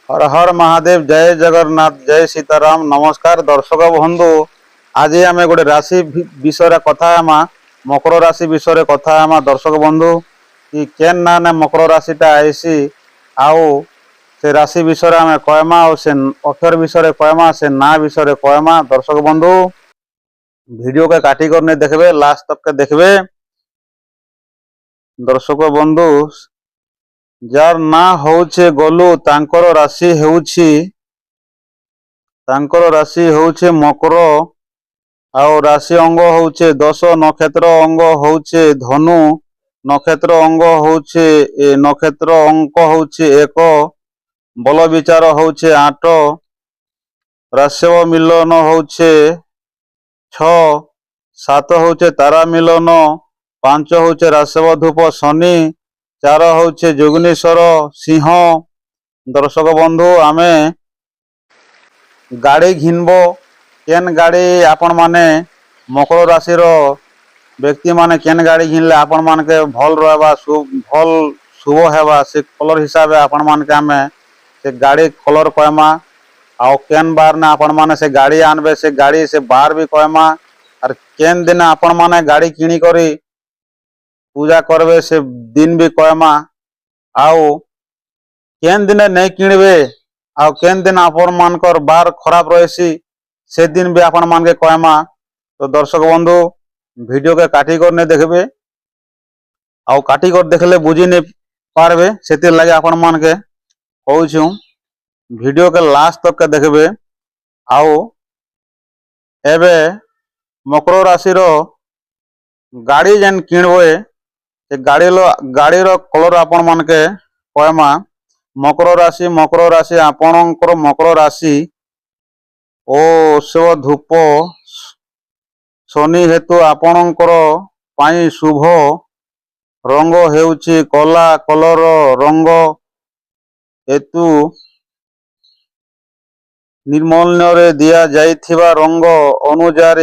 हर हर महादेव जय जगन्नाथ जय सीताराम नमस्कार दर्शक बंधु। आज आम गोटे राशि विषय कथा हेमा मकर राशि विषय कथा हेमा दर्शक बंधु कि केन ना ने मकर राशिटा आईसी आउ से राशि विषय आम कहमा और से अक्षर विषय कहमा से ना विषय कहमा दर्शक बंधु वीडियो के काटी कर नहीं देखबे लास्ट तक के देखबे दर्शक बंधु जार ना होचे गलु तांकर राशि होचे मकर आउ राशि अंग होचे 10 नक्षत्र अंग होचे धनु नक्षत्र अंग होचे नक्षत्र अंक होचे 1 बल विचार होचे 8 राशि मिलन होचे 6 7 होचे तारा मिलन 5 होचे राशि धूप शनि 4 होचे जोगनेश्वर सिंह। दर्शक बंधु आमे गाड़ी घिनबो केन गाड़ी आपण माने मकर राशि व्यक्ति माने केन गाड़ी घिनले आपण मान के भल रहबा भल शुभ हेबा से कलर हिसाब से आपण मान के आमे से गाड़ी कलर कहमा आउ केन बार ने आपण माने से गाड़ी आनबे से गाड़ी से बार भी कहमा और केन दिन आपण माने गाड़ी किनी करी पूजा करबे से दिन भी कहमा आउ केन दिन नहीं किणबे आउ केन दिन आपण मानकर बार खराब रही से दिन भी आपण मान के कहमा। तो दर्शक बंधु वीडियो के काटी कर नहीं देखबे आउ काटी कर देखले बुझी नहीं पारबे से लगे आपण मान के कहूँ वीडियो के लास्ट तक के देखबे आउ एबे मकर राशि गाड़ी जेन किणबे से गाड़ी कलर आपण मान के कहमा। मकर राशि आपणकर मकर राशि ओ शिव धूप शनि हेतु आपणकर पाई शुभ रंग हेउची कला कलर रंग हेतु निर्मल्य रे दिया जाइथिबा रंग अनुसार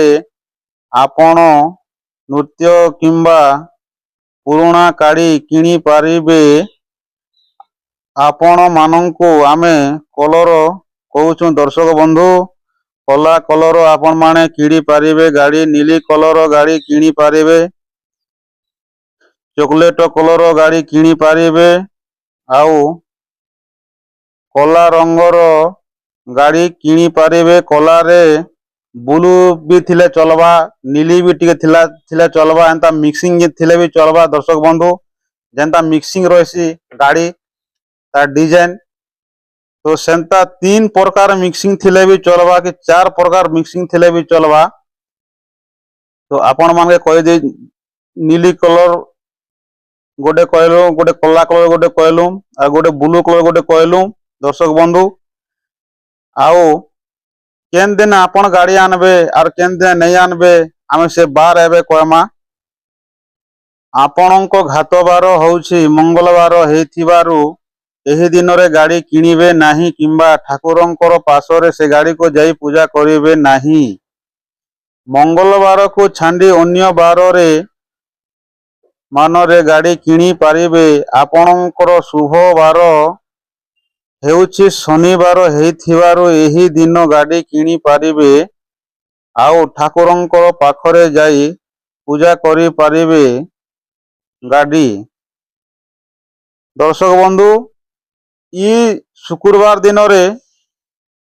आपण नृत्य किंबा पुराणा काढ़ी किणी पारिबे। आपण मानंकु आमे कलर कहूँ दर्शक बंधु कला कलर आपण माने किणी पारिबे गाड़ी नीली कलर गाड़ी किणी पारिबे चॉकलेट कलर गाड़ी किणी पारिबे आउ कला रंगर गाड़ी किणी पारिबे। कला रे ब्लू भी थिले चलबा नीली भी टिके थिले चलबा एंता मिक्सिंग थिले भी चलबा दर्शक बंधु जेंता मिक्सिंग रही गाड़ी तार डिजाइन तो सेंता 3 प्रकार मिक्सिंग थिले भी चलबा कि 4 प्रकार मिक्सिंग थिले भी चलबा। तो आपण मान के कह दे नीली कलर गोटे कहलु गोटे कला कलर गोटे कहलु आ गोटे ब्लू कलर गोटे कहलु दर्शक बंधु आउ केन दिन आपण गाड़ी आनबे और केन दिन नहीं आनबे आमे से बार एबे कहमा। आपणको घात बार होउछि मंगलवार हेथिबारु एही दिन रे गाड़ी किणिबे नाही किंबा ठाकुरंकर पासरे से गाड़ी को जाई पूजा करिबे नाही। मंगलवार को छांडी अन्य बार रे मानरे गाड़ी किणी पारिबे। आपणकर शुभ बार हेउछि शनिवार हेथिबारु एही दिन गाड़ी किणी पारिबे आउ ठाकुरंकर पाखरे जाई पूजा करि पारिबे गाड़ी। दर्शक बंधु ई शुक्रवार दिन रे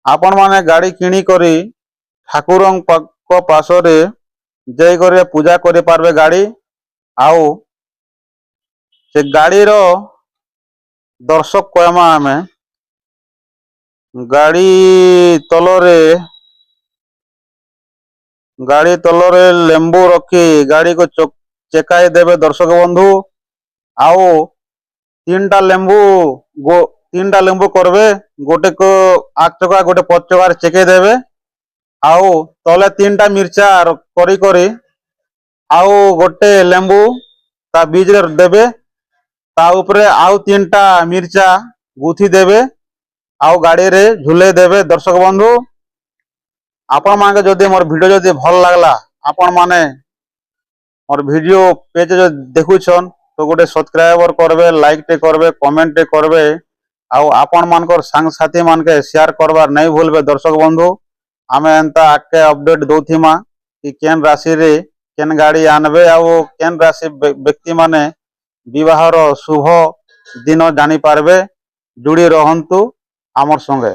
आपण माने गाड़ी किणी करी ठाकुरं को पासरे जाई करे पूजा करि पारबे गाड़ी आउ से गाड़ी रो दर्शक कहमा आमे गाड़ी तलरे लेंबू रखी गाड़ी को चेकाई देवे दर्शक बंधु आउ 3टा लेंबू करबे गोटे को आग चका गोटे पच चकार चेके देवे आउ तले 3टा मिर्चा करी करी आउ गोटे लेंबू ता बीज रे देवे ता ऊपरे आउ 3टा मिर्चा गुथी देवे आउ गाड़ी रे झुले देवे। दर्शक बंधु आपण माने जदि मोर वीडियो जदि भल लागला आपण माने मोर वीडियो पेज जो देखुछन तो गोटे सब्सक्राइबर करबे लाइक टे करबे कमेंट टे करबे ଆଉ ଆପଣ ମାନଙ୍କର ସାଙ୍ଗ ସାଥୀ ମାନକେ ସେୟାର କରବାର नहीं भूलबे दर्शक बंधु। आमे एंता आके अपडेट दौथिमा कि केन राशि रे केन गाड़ी आनबे आउ केन राशि व्यक्ति माने विवाहर शुभ दिन जानी पारबे। जुड़ी रहंतु आमर संगे।